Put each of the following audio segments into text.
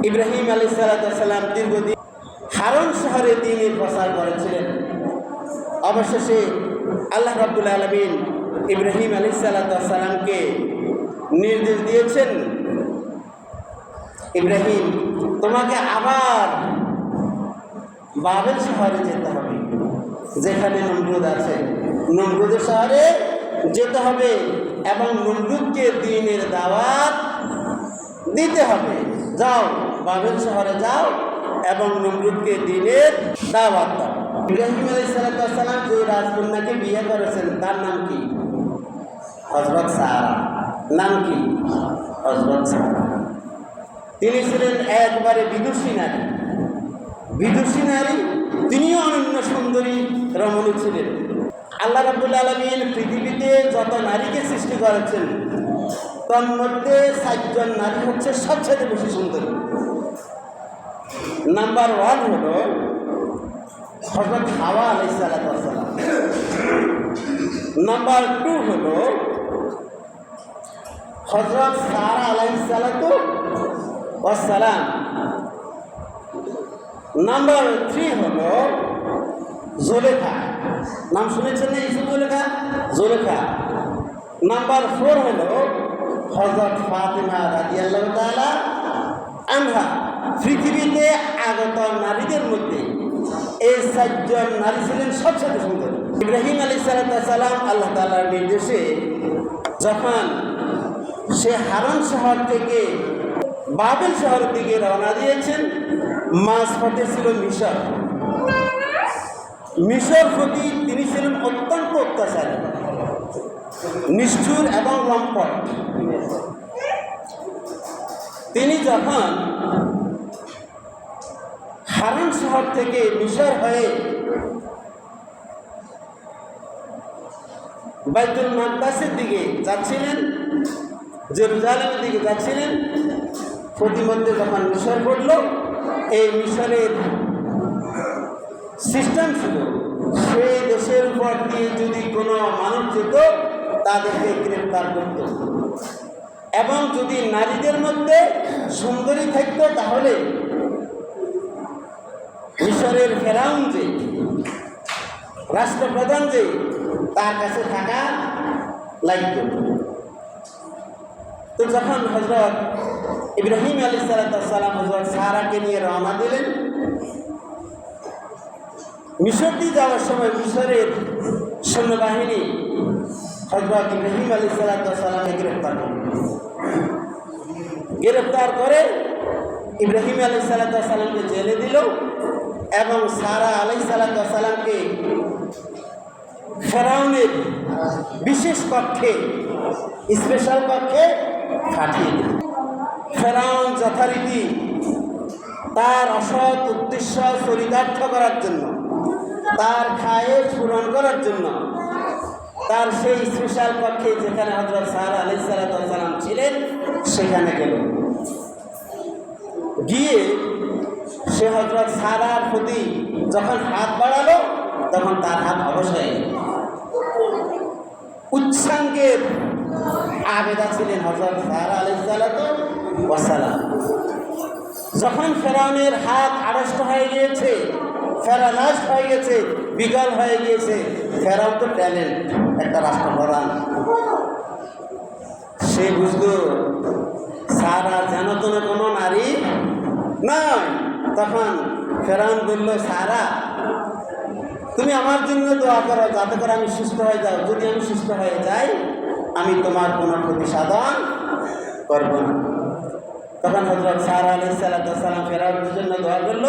ইব্রাহিম আলাইহিস সালাম দীর্ঘদিন হারন শহরে দ্বীনের প্রচার করেছিলেন। অবশেষে আল্লাহ রাব্বুল আলামিন ইব্রাহিম আলাইহিস সালামকে নির্দেশ দিয়েছেন, ইব্রাহিম তোমাকে আবার বাবেল শহরে যেতে হবে, যেখানে নমরুদ আছে। নমরুদের শহরে যেতে হবে এবং নমরুদকে দ্বীনের দাওয়াত দিতে হবে। যাও, বাবেল শহরে যাও এবং নমরুদকে দ্বীনের দাওয়াত দাও। ইব্রাহিম আলাইহিস সালাম যে রাজকন্যাকে বিয়ে করেছেন তার নাম কি? হযরত সারা। নাম কি? হযরত সারা। তিনি ছিলেন একবারে বিদুষী নারী। বিদুষী নারী, তিনিও অনন্য সুন্দরী রমণী ছিলেন। আল্লাহ রাব্বুল আলামিন পৃথিবীতে যত নারীকে সৃষ্টি করেছেন তার মধ্যে 4 জন নারী হচ্ছে সবচেয়ে বেশি সুন্দরী। নাম্বার 1 হলো হযরত হাওয়া আলাইহিস সালাম। নাম্বার 2 হলো হযরত সারা আলাইহিস সালাম। নাম্বার 3 হলো জুলেখা। নাম শুনেছেন না ইসু জুলেখা? জুলেখা। নাম্বার 4 হলো হযরত ফাতিমা রাদিয়াল্লাহু তাআলা আনহা। পৃথিবীতে আগত নারীদের মধ্যে এই 4 জন নারী ছিলেন সবচেয়ে সুন্দর। ইব্রাহিম আলাইহিস সালাম আল্লাহ তাআলার নির্দেশে যখন সে হারন শহর থেকে বাবেল শহরের দিকে রওনা দিয়েছেন, মাঝপথে ছিল মিশর। মিশর প্রতি তিনি ছিলেন অত্যন্ত অত্যাচারী, নিষ্ঠুর এবং লম্পট। তিনি যখন হারন শহর থেকে মিশর হয়ে বাইতুল মাকদাসের দিকে যাচ্ছিলেন, জেরুজালেমের দিকে যাচ্ছিলেন, প্রতিমধ্যে যখন মিশর পড়ল, এই মিশরের সিস্টেম ছিল সেই দেশের উপর দিয়ে যদি কোনো মানুষ যেত তাদেরকে গ্রেফতার করত, এবং যদি নারীদের মধ্যে সুন্দরী থাকত তাহলে মিশরের ফেরাউন যে রাষ্ট্রপ্রধান যে তার কাছে থাকা লাগত। তো যখন হযরত ইব্রাহিম আলাইহিস সালাম হযরত সারাকে নিয়ে রওনা দিলেন, মিশর দিয়ে যাওয়ার সময় মিশরের সৈন্যবাহিনী হযরত ইব্রাহিম আলাইহিস সালামকে গ্রেফতার করে ইব্রাহিম আলাইহিস সালামকে জেলে দিল এবং সারা আলাইহিস সালামকে ফেরাউনের বিশেষ কক্ষে, স্পেশাল কক্ষে পাঠিয়ে দিল। ফেরাউন যথারীতি তার অসৎ উদ্দেশ্য চরিতার্থ করার জন্য, তার খায়েশ পূরণ করার জন্য তার সেই স্পেশাল কক্ষে যেখানে হযরত সারা আলাইহিস সালাম ছিলেন সেখানে গেল। গিয়ে সে হযরত সারার প্রতি যখন হাত বাড়ালো তখন তার হাত অবশ হয়ে গেল। উচ্চাঙ্গের আবেদা ছিলেন হযরত সারা আলাইহিস সালাম। যখন ফেরাউনের হাত আড়ষ্ট হয়ে গিয়েছে, প্যারালাইজড হয়ে গেছে, বিকল হয়ে গিয়েছে, ফেরাউন তো ট্যালেন্ট, একটা রাষ্ট্রপ্রধান, সে বুঝলো সারা যেন তেন কোনো নারী নয়। তখন ফেরাউন বলল, সারা তুমি আমার জন্য দোয়া করো যাতে করে আমি সুস্থ হয়ে যাও। যদি আমি সুস্থ হয়ে যাই আমি তোমার কোনো ক্ষতি সাধন করব না। তখন হযরত সারা আলাইহিস সালাম ফেরাউনের জন্য দোয়া করল।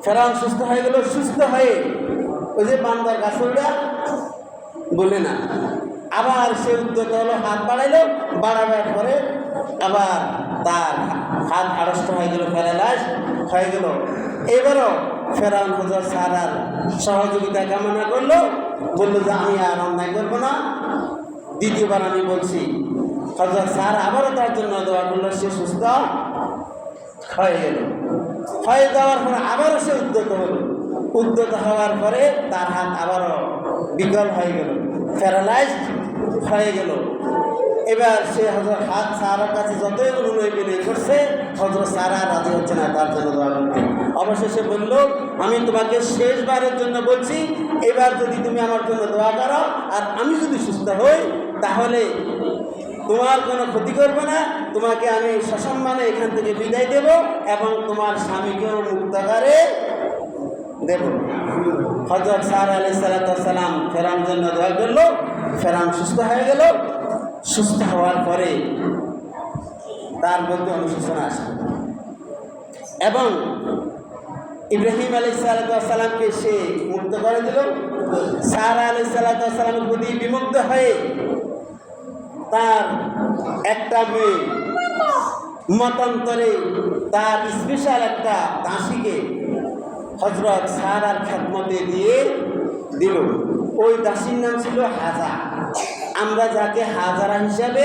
ফেরাউন সুস্থ হয়ে গেল। সুস্থ হয়ে ওই যে বান্দর গাছে উড়া বলে না, আবার সে উদ্যত হলো, হাত বাড়াইল। বাড়াবার পরে আবার তার হাত আড়ষ্ট হয়ে গেল, প্যারালাইজ হয়ে গেল। এবারও ফেরাউন হযরত সারার সহযোগিতা কামনা করলো, বললো যে আমি আর অন্যায় করবো না। দ্বিতীয়বার আমি বলছি। হযরত সারা আবারও তার জন্য দোয়া করলো, সে সুস্থ হয়ে গেল। হয়ে যাওয়ার পরে আবারও সে উদ্যত হলো। উদ্যত হওয়ার পরে তার হাত আবারও বিকল হয়ে গেল, প্যারালাইজড হয়ে গেল। এবার সে হযরত সারার কাছে যতই অনুনয় বিনয় করছে, হযরত সারা রাজি হচ্ছে না তার জন্য দোয়া করতে। অবশেষে বলল, আমি তোমাকে শেষবারের জন্য বলছি, এবার যদি তুমি আমার জন্য দোয়া করো আর আমি যদি সুস্থ হই, তাহলে তোমার কোনো ক্ষতি করবে না, তোমাকে আমি সসম্মানে এখান থেকে বিদায় দেব এবং তোমার স্বামীকেও মুক্তাকারে দেব। হযরত সারা আলাইহিস সালাম ফেরাউনের জন্য দোয়া করল, ফেরাউন সুস্থ হয়ে গেল। সুস্থ হওয়ার পরে তার মধ্যে অনুশোচনা আসে এবং ইব্রাহিম আলাইহিস সালামকে সে মুক্ত করে দিল। সারা আলাইহিস সালামের প্রতি বিমুগ্ধ হয়ে তার একটা মেয়ে মতান্তরে তার স্পেশাল একটা দাসীকে হযরত সারার খেদমতে দিয়ে দিল। ওই দাসীর নাম ছিল হাজা, আমরা যাকে হাজারা হিসাবে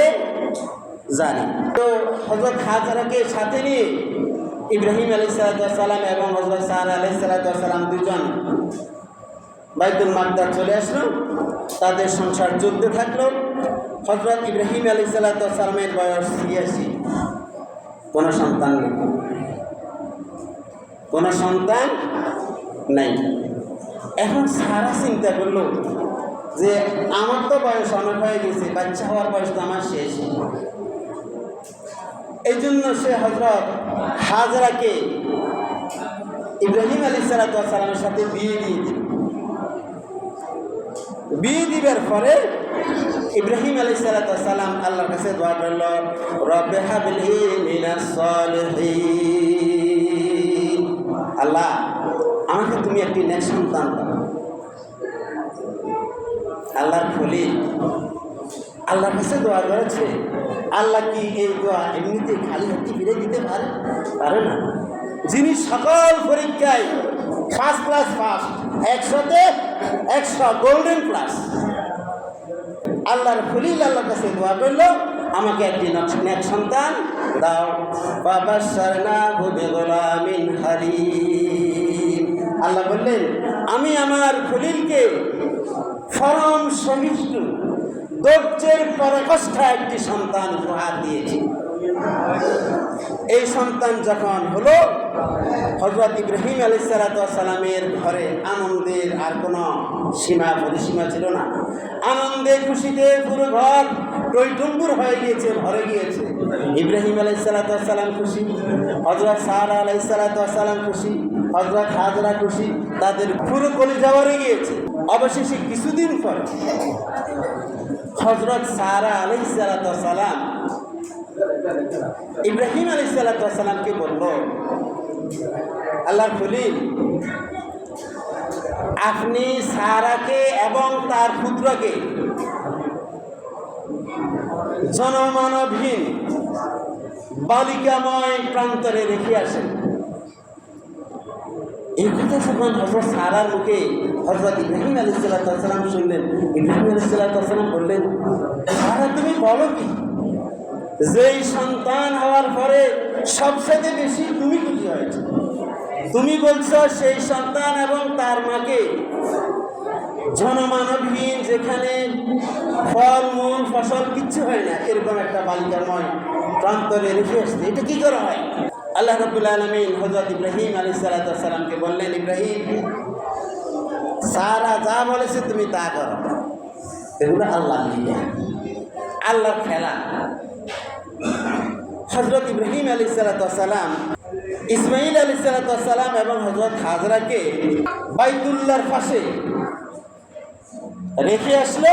জানি। তো হযরত হাজারাকে সাথে নিয়ে ইব্রাহিম আলাইহিস সালাম এবং হযরত সারা আলাইহিস সালাম দুজন বাইতুল মাকদাস চলে আসলো। তাদের সংসার চলতে থাকলো। হযরত ইব্রাহিম আলাইহিস সালামের বয়স ৮৬, কোনো সন্তান নেই, কোনো সন্তান নাই। এখন সারা চিন্তা করলো যে আমার তো বয়স অনেক হয়ে গেছে, বাচ্চা হওয়ার বয়স তো আমার শেষ। এই জন্য সে হযরত হাজরাকে ইব্রাহিম আলাইহিস সালামের সাথে বিয়ে দিয়ে দিল। বিয়ে দিবার পরে ইব্রাহিম আলাইহিস সালাম আল্লাহর কাছে দোয়া করল, রব্বি হাবলি মিনাস সালিহিন, আল্লাহ আমাকে তুমি একটি নেক সন্তান দাও। আল্লাহর খলিল আল্লাহর কাছে দোয়া করেছে, আল্লাহ কি এই দোয়া এমনিতে খালি হাতে ফিরে দিতে পারে না? যিনি সকল পরীক্ষায় ফার্স্ট ক্লাস ফার্স্ট, 100-তে 100 গোল্ডেন প্লাস, আল্লাহর খলিল আল্লাহর কাছে দোয়া করলো, আমাকে একটি নেক সন্তান দাও। ফাবাশশারনাহু বিগুলামিন হালিম, আল্লাহ বললেন আমি আমার খলিলকে ফরম সহিষ্ণু ধৈর্যের পরাকাষ্ঠা একটি সন্তান উপহার দিয়েছি। এই সন্তান যখন হলো, হযরত ইব্রাহিম আলাইহিস সালামের ঘরে আনন্দের আর কোনো সীমা পরিসীমা ছিল না। আনন্দে খুশিতে পুরো ঘর টইটুম্বুর হয়ে গিয়েছে, ভরে গিয়েছে। ইব্রাহিম আলাইহিস সালাম খুশি, হযরত সারা আলাইহিস সালাম খুশি, হযরত হাজরা খুশি, তাদের পুরো কলিজা ভরে গিয়েছে। অবশেষে কিছুদিন পর হযরত সারা আলাইহিস সালাম ইব্রাহিম আলাইহিস সালামকে বলল, আল্লাহর খলিল আপনি সারাকে এবং তার পুত্রকে জনমানবহীন বালিকাময় প্রান্তরে রেখে আসেন। এই কথা যখন হযরত সারার মুখে হযরত ইব্রাহিম আলাইহিস সালাম শুনলেন, ইব্রাহিম আলাইহিস সালাম বললেন, সারা তুমি বলো কি? যেই সন্তান হওয়ার পরে সবচেয়ে বেশি তুমি খুশি হয়েছে, তুমি বলছো সেই সন্তান এবং তার মাকে জনমানবহীন, যেখানে ফল মূল ফসল কিচ্ছু হয় না, এরকম একটা বালিকাময় প্রান্তরে রেখে আসছে, এটা কি করে হয়? আল্লাহ রাব্বুল আলামিন হযরত ইব্রাহিম আলাইহিস সালামকে বললেন, ইব্রাহিম সারা যা বলেছে তুমি তা করো, এগুলো আল্লাহ লীলা, আল্লাহর খেলা। হযরত ইব্রাহিম আলাইহিস সালাম ইসমাইল আলাইহিস সালাম এবং হযরত হাজরাকে বাইতুল্লাহর পাশে রেখে আসলো,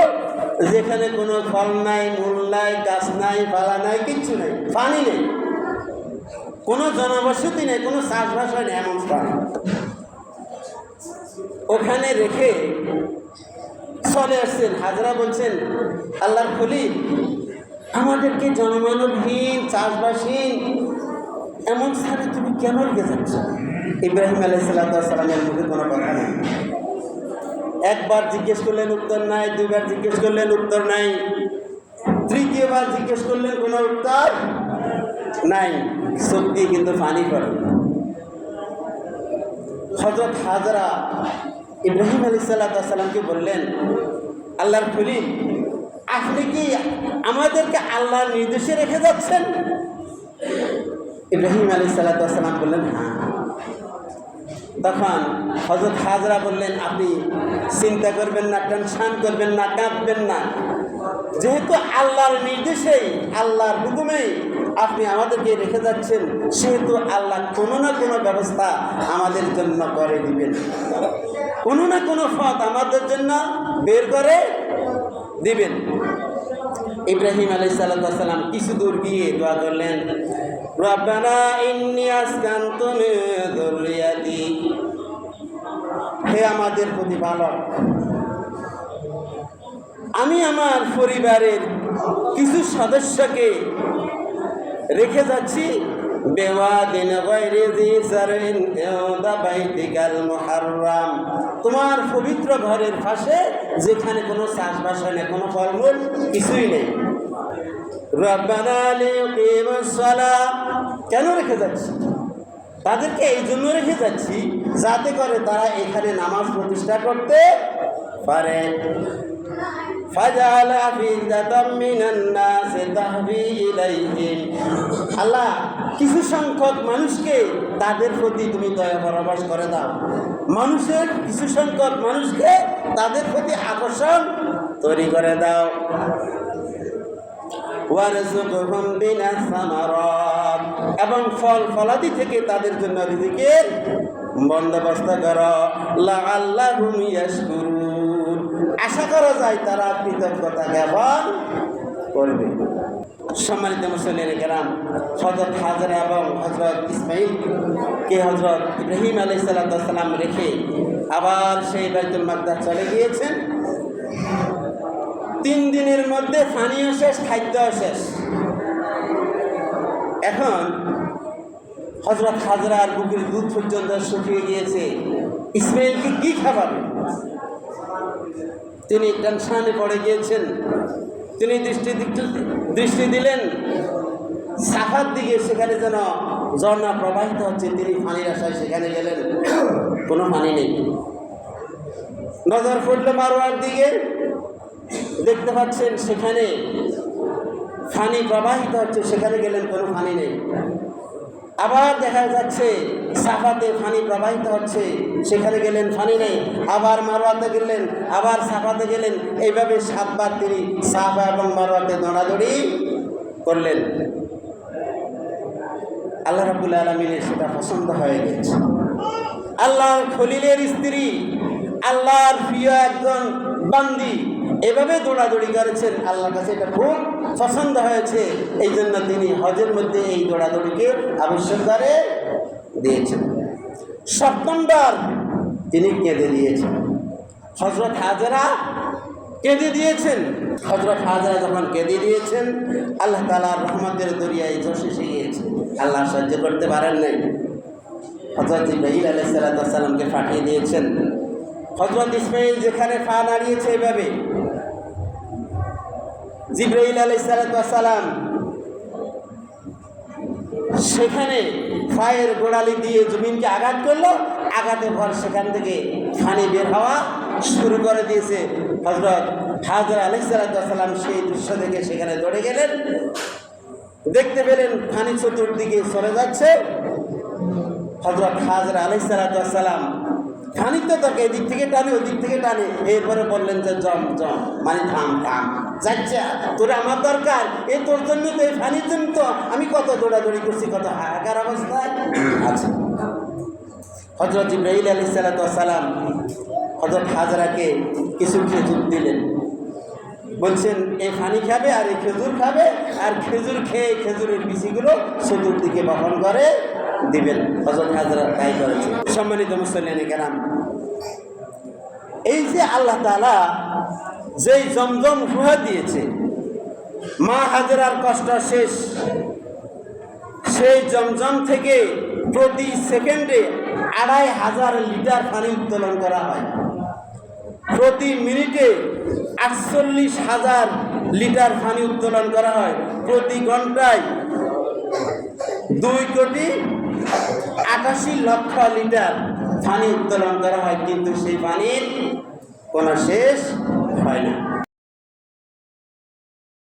যেখানে কোনো ফল নাই, মূল নাই, গাছ নাই, পালা নাই, কিচ্ছু নেই, পানি নেই, কোনো জনবসতি নেই, কোনো চাষবাস হয় না, এমন স্থান। ওখানে রেখে চলে আসছেন। হাজরা বলছেন, আল্লাহর খলিল আমাদেরকে জনমানবহীন চাষবাসহীন এমন স্থানে তুমি কেন রেখে যাচ্ছ? ইব্রাহিম আলাইহিস সালামের মুখে কোনো কথা নেই। একবার জিজ্ঞেস করলেন উত্তর নাই, দুইবার জিজ্ঞেস করলেন উত্তর নাই, তৃতীয়বার জিজ্ঞেস করলেন কোনো উত্তর নাই, চোখ দিয়ে কিন্তু পানি পড়ে। হযরত হাজরা ইব্রাহিম আলাইহিস সালামকে বললেন, আল্লাহর খলিল আপনি কি আমাদেরকে আল্লাহর নির্দেশে রেখে যাচ্ছেন? ইব্রাহিম আলাইহিস সালাম বললেন হ্যাঁ। তখন হযরত হাজরা বললেন, আপনি চিন্তা করবেন না, টেনশন করবেন না, কাঁদবেন না, যেহেতু আল্লাহর নির্দেশেই, আল্লাহর হুকুমেই আপনি আমাদেরকে রেখে যাচ্ছেন, সেহেতু আল্লাহ কোনো না কোনো ব্যবস্থা আমাদের জন্য করে দিবেন, কোনো না কোনো পথ আমাদের জন্য বের করে দিবেন। ইব্রাহিম আলাইহিস সালাম কিছু দূর গিয়ে দোয়া করলেন, রব্বানা ইন্নী আসকানতু মিন যুররিয়াতি, হে আমাদের প্রতিপালক, আমি আমার পরিবারের কিছু সদস্যকে রেখে যাচ্ছি বেওয়াদিন গায়রি যী যারইন ইনদা বাইতিকাল মুহাররাম, তোমার পবিত্র ঘরের পাশে, যেখানে কোনো চাষবাস হয় না, কোনো ফলমূল কিছুই নেই। রব্বানা লিয়ুকিমুস সালাহ, কেন রেখে যাচ্ছি? তাদেরকে এই জন্য রেখে যাচ্ছি যাতে করে তারা এখানে নামাজ প্রতিষ্ঠা করতে পারে। ফাজআল আফিদাতাম মিনান নাসি তাহবি ইলাইহিম, আল্লাহ কিছু সংখ্যক মানুষকে তাদের প্রতি তুমি দয়া পরবশ করে দাও, মানুষের কিছু সংখ্যক মানুষকে তাদের প্রতি আকর্ষণ তৈরি করে দাও। ওয়ারযুকহুম মিনাস সামারাত, এবং ফল ফলাদি থেকে তাদের জন্য রিজিকের বন্দোবস্ত করো। লাআল্লাহুম ইয়াশকুরুন, আশা করা যায় তারা কৃতজ্ঞতা জ্ঞাপন করবে। সম্মানিত মুসলিম কেরাম, হযরত হাজরা এবং হযরত ইসমাঈলকে হযরত ইব্রাহিম আলাইহিস সালাম রেখে আবার সেই বাইতুল মাকদাস চলে গিয়েছেন। 3 দিনের মধ্যে পানিও শেষ, খাদ্যও শেষ। এখন হযরত হাজরার বুকের দুধ পর্যন্ত শুকিয়ে গিয়েছে, ইসমাঈলকে কি খাওয়াবে? তিনি টেনশনে পড়ে গিয়েছেন। তিনি দৃষ্টি দিলেন সাফার দিকে, সেখানে যেন ঝর্ণা প্রবাহিত হচ্ছে। তিনি পানির আশায় সেখানে গেলেন, কোনো পানি নেই। নজর পড়ল মারওয়ার দিকে, দেখতে পাচ্ছেন সেখানে পানি প্রবাহিত হচ্ছে, সেখানে গেলেন, কোনো পানি নেই। আবার দেখা যাচ্ছে সাফাতে পানি প্রবাহিত হচ্ছে, সেখানে গেলেন, পানি নেই। আবার মারওয়াতে গেলেন, আবার সাফাতে গেলেন। এইভাবে 7 বার তিনি সাফা এবং মারওয়াতে দৌড়াদৌড়ি করলেন। আল্লাহ রাব্বুল আলামিনের সেটা পছন্দ হয়ে গেছে। আল্লাহর খলিলের স্ত্রী, আল্লাহর প্রিয় একজন বান্দি এভাবে দৌড়াদৌড়ি করেছেন, আল্লাহর কাছে এটা খুব পছন্দ হয়েছে। এই জন্য তিনি হজের মধ্যে এই দৌড়াদৌড়িকে আবশ্যক করে দিয়েছেন। 7 নম্বর, তিনি কেঁদে দিয়েছেন। হযরত হাজরা কেঁদে দিয়েছেন। হযরত হাজরা যখন কেঁদে দিয়েছেন, আল্লাহ তাআলার রহমতের দরিয়ায় জোশ এসে গিয়েছে। আল্লাহ সাহায্য করতে পারেন নাই। হযরত জিবরাইল আলাইহিস সালামকে পাঠিয়ে দিয়েছেন। হযরত ইসমাঈল যেখানে পা নাড়িয়েছে, এভাবে জিবরাইল আলাইহিস সালাম সেখানে পায়ের গোড়ালি দিয়ে জমিনকে আঘাত করলো। আঘাতের পর সেখান থেকে পানি বের হওয়া শুরু করে দিয়েছে। হযরত হাজরা আলাইহিস সালাম সেই দৃশ্য দেখে সেখানে দৌড়ে গেলেন। দেখতে পেলেন পানি চতুর্দিকে চলে যাচ্ছে। হযরত হাজরা আলাইহিস সালাম পানি তো তোকে এদিক থেকে টানে, ওদিক থেকে টানে। এরপরে বললেন যে জম জম, মানে থাম থাম, যাচ্ছে তোরা আমার দরকার, এই তোর জন্য তো, এই পানির জন্য তো আমি কত দৌড়াদৌড়ি করছি, কত হাহাকার অবস্থায় আছে। হযরত জিবরাইল আলাইহিস সালাম হযরত হাজরাকে কিছু খেজুর দিলেন। বলছেন এই পানি খাবে আর এই খেজুর খাবে, আর খেজুর খেয়ে খেজুরের বিচিগুলো চতুর্দিকে বহন করে দিবেন। হযরত হাজরা তাই করেছেন। সম্মানিত মুসলিম কেরাম, এই যে আল্লাহ তাআলা যেই জমজম গুহা দিয়েছে, মা হাজরার কষ্ট শেষ। সেই জমজম থেকে প্রতি সেকেন্ডে 2500 লিটার পানি উত্তোলন করা হয়। প্রতি মিনিটে 48,000 লিটার পানি উত্তোলন করা হয়। প্রতি ঘন্টায় 2,88,00,000 লিটার পানি উত্তোলন করা হয়, কিন্তু সেই পানির কোনো শেষ হয় না।